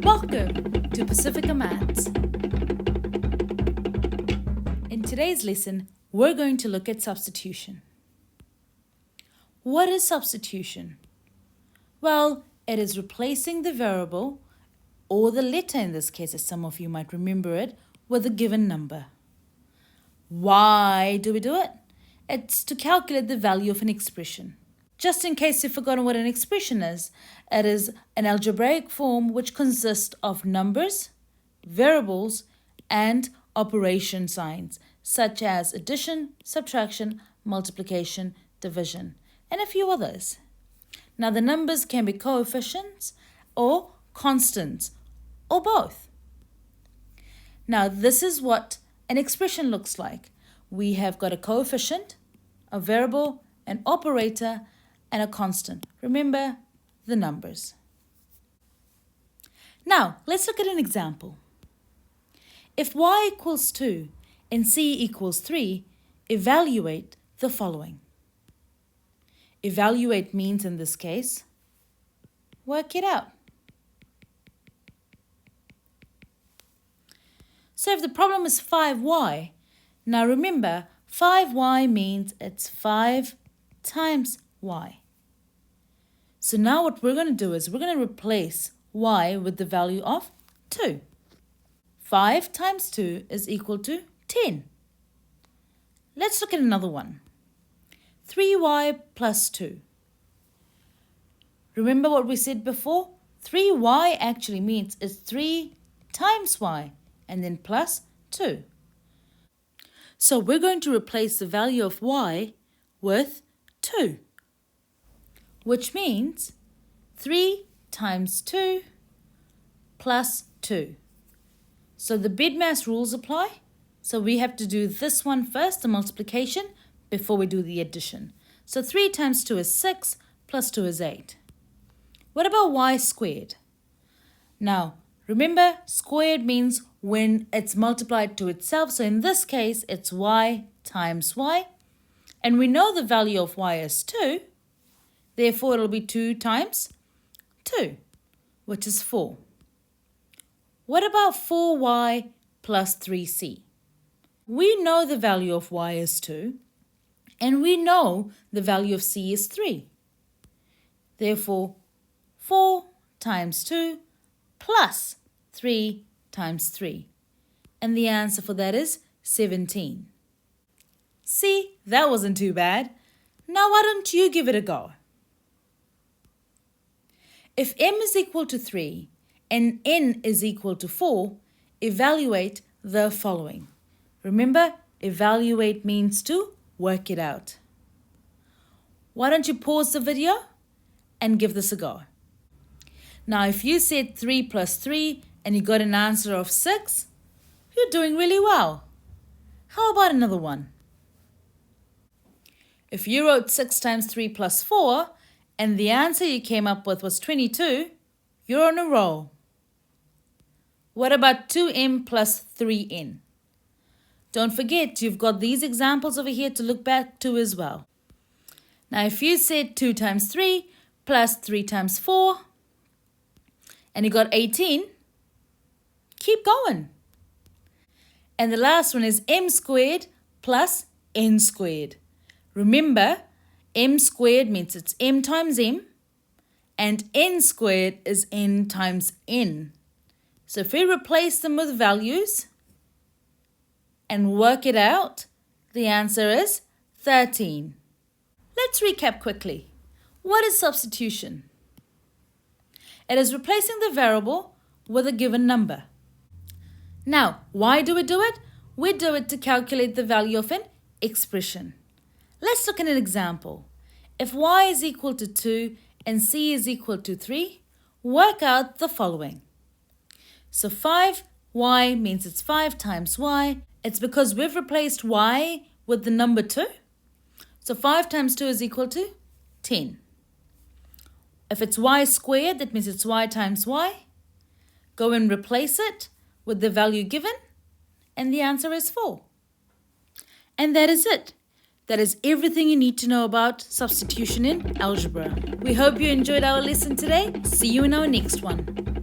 Welcome to Pasifika Maths. In today's lesson, we're going to look at substitution. What is substitution? Well, it is replacing the variable, or the letter in this case, as some of you might remember it, with a given number. Why do we do it? It's to calculate the value of an expression. Just in case you've forgotten what an expression is, it is an algebraic form which consists of numbers, variables, and operation signs, such as addition, subtraction, multiplication, division, and a few others. Now, the numbers can be coefficients or constants, or both. Now, this is what an expression looks like. We have got a coefficient, a variable, an operator, and a constant. Remember the numbers. Now, let's look at an example. If y equals 2 and c equals 3, evaluate the following. Evaluate means, in this case, work it out. So if the problem is 5y, now remember, 5y means it's 5 times y. So now what we're going to do is we're going to replace y with the value of 2. 5 times 2 is equal to 10. Let's look at another one. 3y plus 2. Remember what we said before? 3y actually means it's 3 times y and then plus 2. So we're going to replace the value of y with 2, which means 3 times 2 plus 2. So the BEDMAS rules apply. So we have to do this one first, the multiplication, before we do the addition. So 3 times 2 is 6, plus 2 is 8. What about y squared? Now, remember, squared means when it's multiplied to itself. So in this case, it's y times y. And we know the value of y is 2. Therefore, it'll be 2 times 2, which is 4. What about 4y plus 3c? We know the value of y is 2, and we know the value of c is 3. Therefore, 4 times 2 plus 3 times 3. And the answer for that is 17. See, that wasn't too bad. Now why don't you give it a go? If m is equal to 3 and n is equal to 4, evaluate the following. Remember, evaluate means to work it out. Why don't you pause the video and give this a go? Now, if you said 3 plus 3 and you got an answer of 6, you're doing really well. How about another one? If you wrote 6 times 3 plus 4 and the answer you came up with was 22, you're on a roll. What about 2m plus 3n? Don't forget, you've got these examples over here to look back to as well. Now, if you said 2 times 3 plus 3 times 4 and you got 18, keep going. And the last one is m squared plus n squared. Remember, m squared means it's m times m, and n squared is n times n. So if we replace them with values and work it out, the answer is 13. Let's recap quickly. What is substitution? It is replacing the variable with a given number. Now, why do we do it? We do it to calculate the value of an expression. Let's look at an example. If y is equal to 2 and c is equal to 3, work out the following. So 5y means it's 5 times y. It's because we've replaced y with the number 2. So 5 times 2 is equal to 10. If it's y squared, that means it's y times y. Go and replace it with the value given, and the answer is 4. And that is it. That is everything you need to know about substitution in algebra. We hope you enjoyed our lesson today. See you in our next one.